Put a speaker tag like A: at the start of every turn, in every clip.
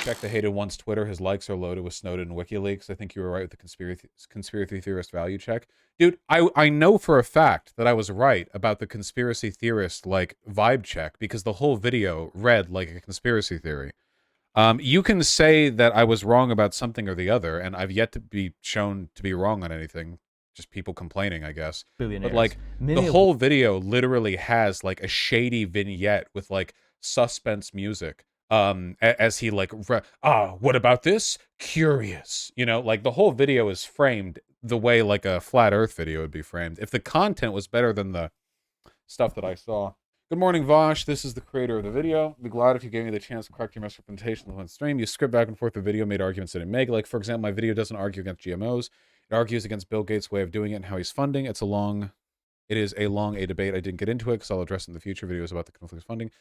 A: Check the hated one's Twitter. His likes are loaded with Snowden and WikiLeaks. I think you were right with the conspiracy theorist value check. Dude, I know for a fact that I was right about the conspiracy theorist, like, vibe check, because the whole video read like a conspiracy theory. You can say that I was wrong about something or the other, and I've yet to be shown to be wrong on anything. Just people complaining, I guess. But, like, the whole video literally has, like, a shady vignette with, like, suspense music. As he, like, what about this? Curious. You know, like, the whole video is framed the way, like, a flat earth video would be framed. If the content was better than the stuff that I saw. Good morning, Vaush. This is the creator of the video. I'd be glad if you gave me the chance to correct your misrepresentation on stream. You script back and forth the video, made arguments that it make. Like, for example, my video doesn't argue against GMOs. It argues against Bill Gates' way of doing it and how he's funding. It is a long debate. I didn't get into it because I'll address it in the future videos about the conflict of funding.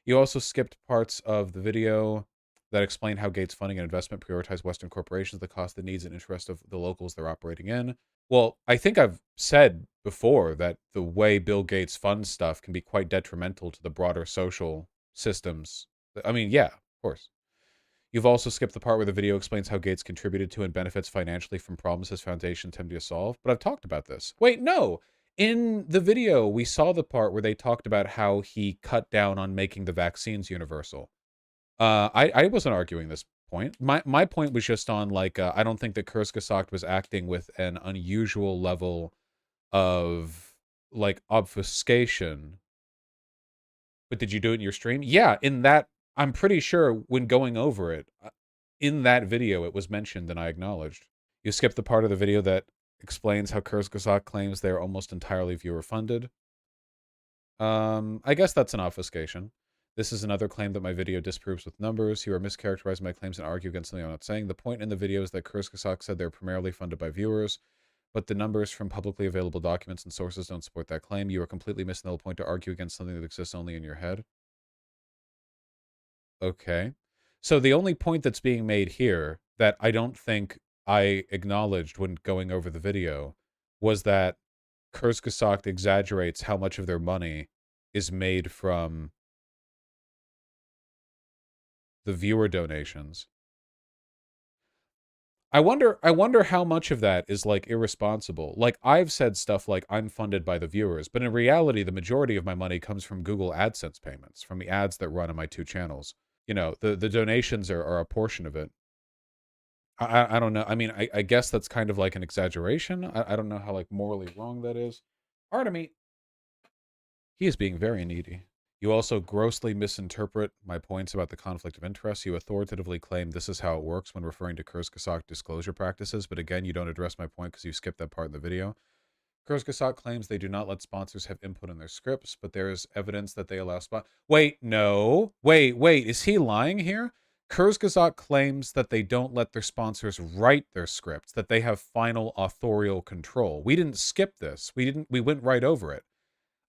A: You also skipped parts of the video that explain how Gates' funding and investment prioritize Western corporations, the cost, the needs, and interest of the locals they're operating in. Well, I think I've said before that the way Bill Gates funds stuff can be quite detrimental to the broader social systems. I mean, yeah, of course. You've also skipped the part where the video explains how Gates contributed to and benefits financially from problems his foundation attempted to solve. But I've talked about this. Wait, no. In the video, we saw the part where they talked about how he cut down on making the vaccines universal. I wasn't arguing this point. My point was just on, like, I don't think that Kurzgesagt was acting with an unusual level of, like, obfuscation. But did you do it in your stream? Yeah, in that, I'm pretty sure when going over it, in that video, it was mentioned and I acknowledged. You skipped the part of the video that explains how Kurzgesagt claims they're almost entirely viewer funded. I guess that's an obfuscation. This is another claim that my video disproves with numbers. You are mischaracterizing my claims and argue against something I'm not saying. The point in the video is that Kurzgesagt said they're primarily funded by viewers, but the numbers from publicly available documents and sources don't support that claim. You are completely missing the whole point to argue against something that exists only in your head. Okay. So the only point that's being made here that I don't think I acknowledged when going over the video was that Kurzgesagt exaggerates how much of their money is made from the viewer donations. I wonder how much of that is, like, irresponsible. Like, I've said stuff like I'm funded by the viewers, but in reality, the majority of my money comes from Google AdSense payments, from the ads that run on my 2 channels. You know, the donations are a portion of it. I don't know. I mean, I guess that's kind of like an exaggeration. I don't know how, like, morally wrong that is. Artemy, he is being very needy. You also grossly misinterpret my points about the conflict of interest. You authoritatively claim this is how it works when referring to Kurzgesagt disclosure practices, but again, you don't address my point because you skipped that part in the video. Kurzgesagt claims they do not let sponsors have input in their scripts, but there is evidence that they allow Wait, no. Wait, is he lying here? Kurzgesagt claims that they don't let their sponsors write their scripts, that they have final authorial control. We didn't skip this. We went right over it.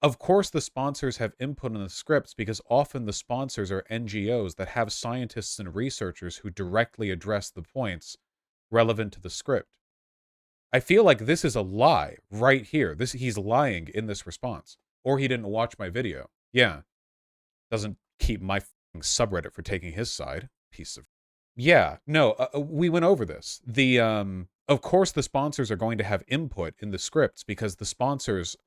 A: Of course, the sponsors have input in the scripts because often the sponsors are NGOs that have scientists and researchers who directly address the points relevant to the script. I feel like this is a lie right here. He's lying in this response. Or he didn't watch my video. Yeah. Doesn't keep my subreddit for taking his side. Piece of... Yeah. No, we went over this. Of course, the sponsors are going to have input in the scripts because the sponsors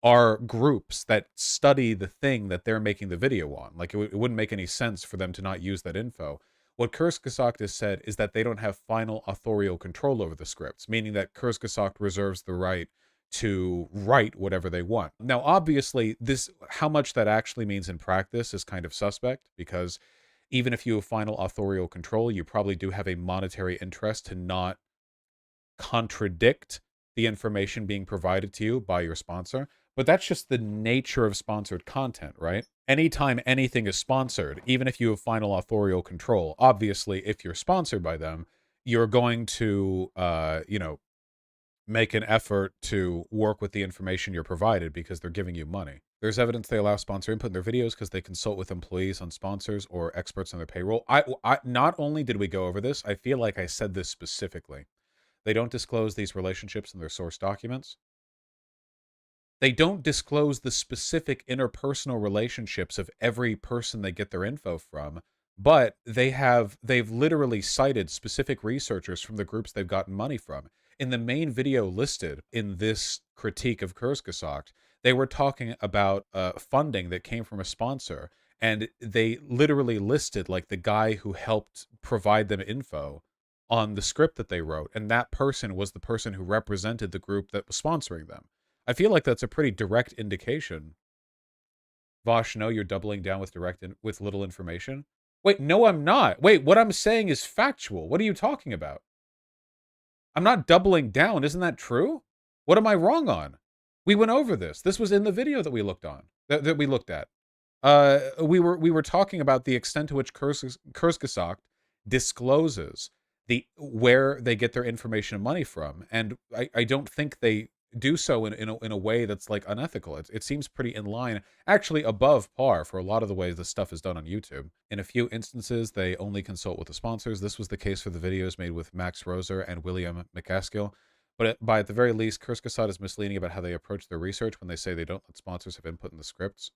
A: are groups that study the thing that they're making the video on. Like, it wouldn't make any sense for them to not use that info. What Kurzgesagt has said is that they don't have final authorial control over the scripts, meaning that Kurzgesagt reserves the right to write whatever they want. Now, obviously, how much that actually means in practice is kind of suspect, because even if you have final authorial control, you probably do have a monetary interest to not contradict the information being provided to you by your sponsor. But that's just the nature of sponsored content, right? Anytime anything is sponsored, even if you have final authorial control, obviously, if you're sponsored by them, you're going to, make an effort to work with the information you're provided because they're giving you money. There's evidence they allow sponsor input in their videos because they consult with employees on sponsors or experts on their payroll. Not only did we go over this, I feel like I said this specifically. They don't disclose these relationships in their source documents. They don't disclose the specific interpersonal relationships of every person they get their info from, but they've literally cited specific researchers from the groups they've gotten money from. In the main video listed in this critique of Kurzgesagt, they were talking about funding that came from a sponsor, and they literally listed like the guy who helped provide them info on the script that they wrote, and that person was the person who represented the group that was sponsoring them. I feel like that's a pretty direct indication. Vaush, no, you're doubling down with with little information. Wait, no, I'm not. Wait, what I'm saying is factual. What are you talking about? I'm not doubling down. Isn't that true? What am I wrong on? We went over this. This was in the video that we looked on, that we looked at. We were talking about the extent to which Kurzgesagt discloses where they get their information and money from, and I don't think they do so in a way that's like unethical. It seems pretty in line, actually above par for a lot of the ways this stuff is done on YouTube. In a few instances, they only consult with the sponsors. This was the case for the videos made with Max Roser and William McCaskill. But at the very least, Kurzgesagt is misleading about how they approach their research when they say they don't let sponsors have input in the scripts.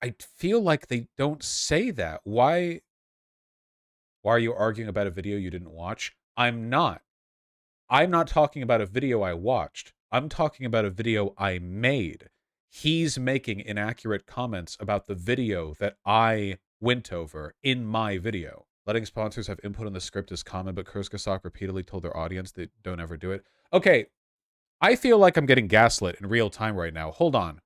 A: I feel like they don't say that. Why are you arguing about a video you didn't watch? I'm not. I'm not talking about a video I watched. I'm talking about a video I made. He's making inaccurate comments about the video that I went over in my video. Letting sponsors have input on the script is common, but Kurzgesagt repeatedly told their audience they don't ever do it. Okay, I feel like I'm getting gaslit in real time right now. Hold on.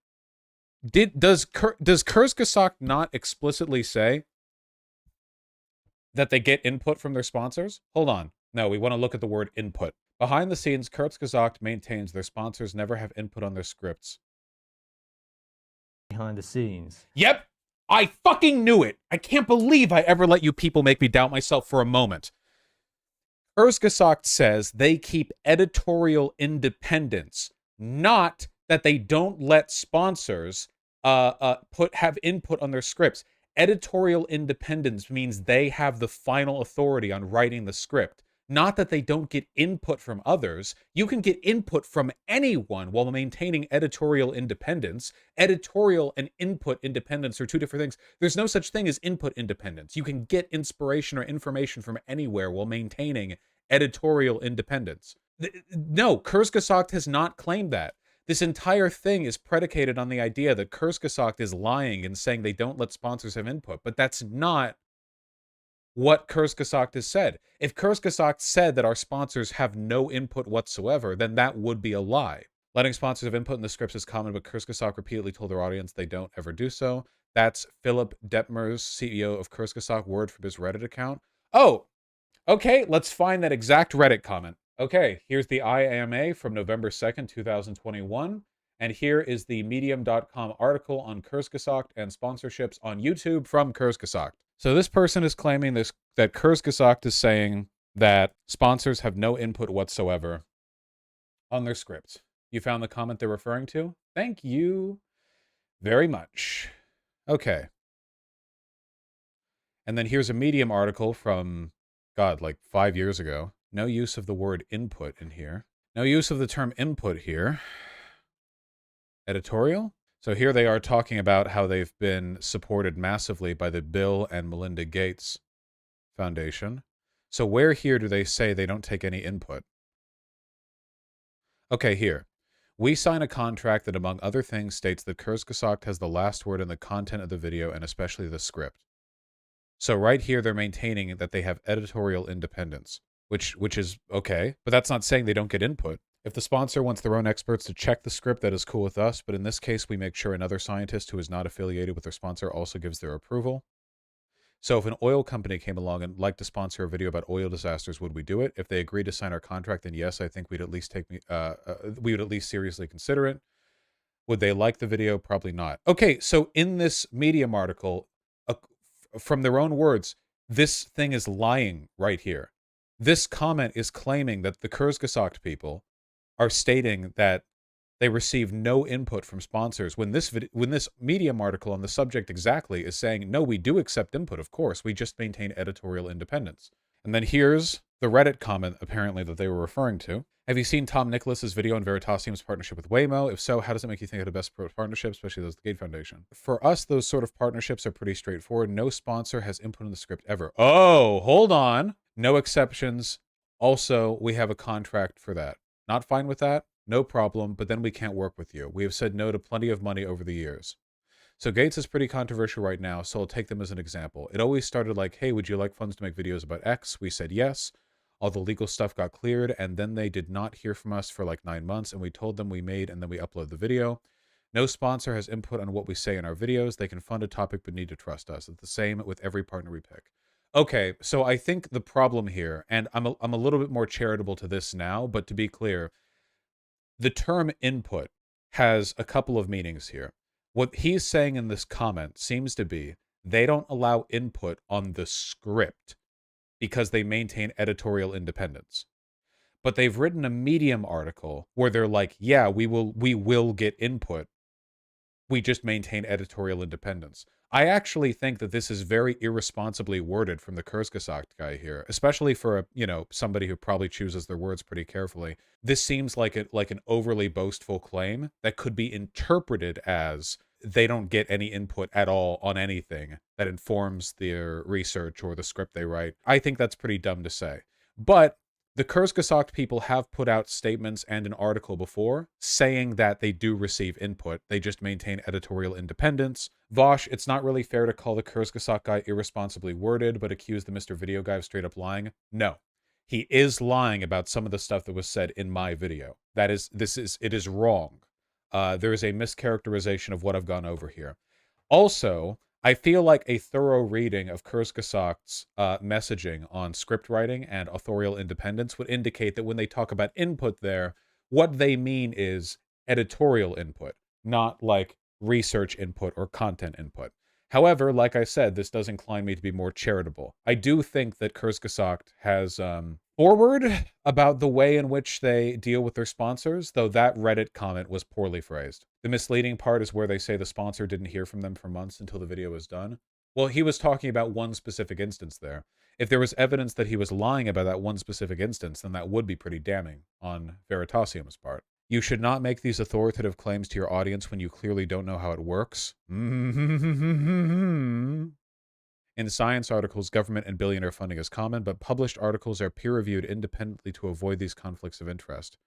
A: Does Kurzgesagt not explicitly say that they get input from their sponsors? Hold on. No, we want to look at the word input. Behind the scenes, Kurzgesagt maintains their sponsors never have input on their scripts.
B: Behind the scenes.
A: Yep, I fucking knew it. I can't believe I ever let you people make me doubt myself for a moment. Kurzgesagt says they keep editorial independence, not that they don't let sponsors have input on their scripts. Editorial independence means they have the final authority on writing the script. Not that they don't get input from others. You can get input from anyone while maintaining editorial independence. Editorial and input independence are two different things. There's no such thing as input independence. You can get inspiration or information from anywhere while maintaining editorial independence. No, Kurzgesagt has not claimed that. This entire thing is predicated on the idea that Kurzgesagt is lying and saying they don't let sponsors have input, but that's not what Kurzgesagt has said. If Kurzgesagt said that our sponsors have no input whatsoever, then that would be a lie. Letting sponsors have input in the scripts is common, but Kurzgesagt repeatedly told their audience they don't ever do so. That's Philip Detmers, CEO of Kurzgesagt, word from his Reddit account. Oh, okay, let's find that exact Reddit comment. Okay, here's the IAMA from November 2nd, 2021. And here is the medium.com article on Kurzgesagt and sponsorships on YouTube from Kurzgesagt. So this person is claiming that Kurzgesagt is saying that sponsors have no input whatsoever on their scripts. You found the comment they're referring to? Thank you very much. Okay. And then here's a Medium article from, God, like 5 years ago. No use of the word input in here. No use of the term input here. Editorial? So here they are talking about how they've been supported massively by the Bill and Melinda Gates Foundation. So where here do they say they don't take any input? Okay, here. We sign a contract that, among other things, states that Kurzgesagt has the last word in the content of the video and especially the script. So right here, they're maintaining that they have editorial independence, which is okay, but that's not saying they don't get input. If the sponsor wants their own experts to check the script, that is cool with us, but in this case, we make sure another scientist who is not affiliated with their sponsor also gives their approval. So if an oil company came along and liked to sponsor a video about oil disasters, would we do it? If they agreed to sign our contract, then yes, I think we'd at least we would at least seriously consider it. Would they like the video? Probably not. Okay, so in this Medium article, from their own words, this thing is lying right here. This comment is claiming that the Kurzgesagt people are stating that they receive no input from sponsors, when this Medium article on the subject exactly is saying, no, we do accept input, of course, we just maintain editorial independence. And then here's the Reddit comment, apparently, that they were referring to. Have you seen Tom Nicholas's video on Veritasium's partnership with Waymo? If so, how does it make you think of the best partnership, especially those of the Gate Foundation? For us, those sort of partnerships are pretty straightforward. No sponsor has input in the script ever. Oh, hold on. No exceptions. Also, we have a contract for that. Not fine with that? No problem, but then we can't work with you. We have said no to plenty of money over the years. So Gates is pretty controversial right now, so I'll take them as an example. It always started like, hey, would you like funds to make videos about X? We said yes. All the legal stuff got cleared, and then they did not hear from us for like 9 months, and we told them we made, and then we upload the video. No sponsor has input on what we say in our videos. They can fund a topic but need to trust us. It's the same with every partner we pick. Okay, so I think the problem here, and I'm a little bit more charitable to this now, but to be clear, the term input has a couple of meanings here. What he's saying in this comment seems to be they don't allow input on the script because they maintain editorial independence. But they've written a Medium article where they're like, yeah, we will get input. We just maintain editorial independence. I actually think that this is very irresponsibly worded from the Kurzgesagt guy here, especially for somebody who probably chooses their words pretty carefully. This seems like an overly boastful claim that could be interpreted as they don't get any input at all on anything that informs their research or the script they write. I think that's pretty dumb to say. But the Kurzgesagt people have put out statements and an article before saying that they do receive input. They just maintain editorial independence. Vaush, it's not really fair to call the Kurzgesagt guy irresponsibly worded, but accuse the Mr. Video guy of straight up lying. No. He is lying about some of the stuff that was said in my video. It is wrong. There is a mischaracterization of what I've gone over here. Also, I feel like a thorough reading of Kurzgesagt's messaging on script writing and authorial independence would indicate that when they talk about input there, what they mean is editorial input, not like research input or content input. However, like I said, this does incline me to be more charitable. I do think that Kurzgesagt has forward about the way in which they deal with their sponsors, though that Reddit comment was poorly phrased. The misleading part is where they say the sponsor didn't hear from them for months until the video was done. Well, he was talking about one specific instance there. If there was evidence that he was lying about that one specific instance, then that would be pretty damning on Veritasium's part. You should not make these authoritative claims to your audience when you clearly don't know how it works. In science articles, government and billionaire funding is common, but published articles are peer-reviewed independently to avoid these conflicts of interest.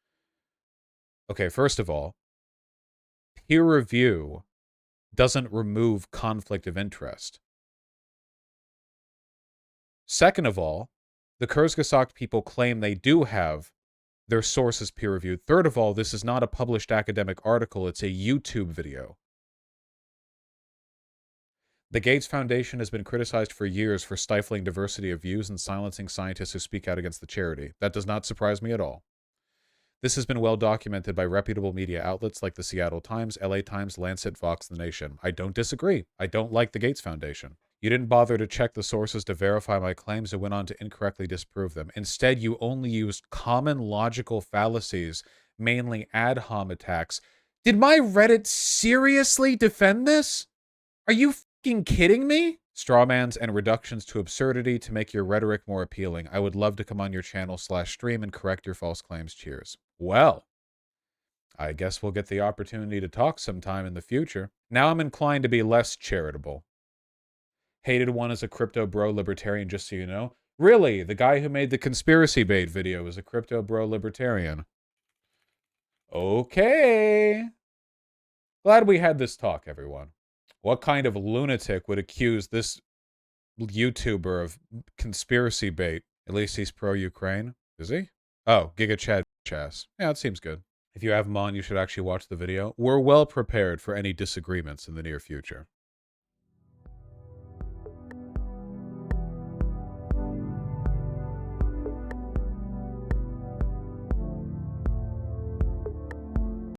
A: Okay, first of all, peer review doesn't remove conflict of interest. Second of all, the Kurzgesagt people claim they do have their sources peer-reviewed. Third of all, this is not a published academic article, it's a YouTube video. The Gates Foundation has been criticized for years for stifling diversity of views and silencing scientists who speak out against the charity. That does not surprise me at all. This has been well documented by reputable media outlets like the Seattle Times, LA Times, Lancet, Vox, The Nation. I don't disagree. I don't like the Gates Foundation. You didn't bother to check the sources to verify my claims and went on to incorrectly disprove them. Instead, you only used common logical fallacies, mainly ad hom attacks. Did my Reddit seriously defend this? Are you fucking kidding me? Strawmans and reductions to absurdity to make your rhetoric more appealing. I would love to come on your channel/stream and correct your false claims. Cheers. Well, I guess we'll get the opportunity to talk sometime in the future. Now I'm inclined to be less charitable. Hated one is a crypto bro libertarian, just so you know. Really, the guy who made the conspiracy bait video is a crypto bro libertarian. Okay. Glad we had this talk, everyone. What kind of lunatic would accuse this YouTuber of conspiracy bait? At least he's pro-Ukraine. Is he? Oh, Giga Chad ass. Yeah, it seems good. If you have him on, you should actually watch the video. We're well prepared for any disagreements in the near future.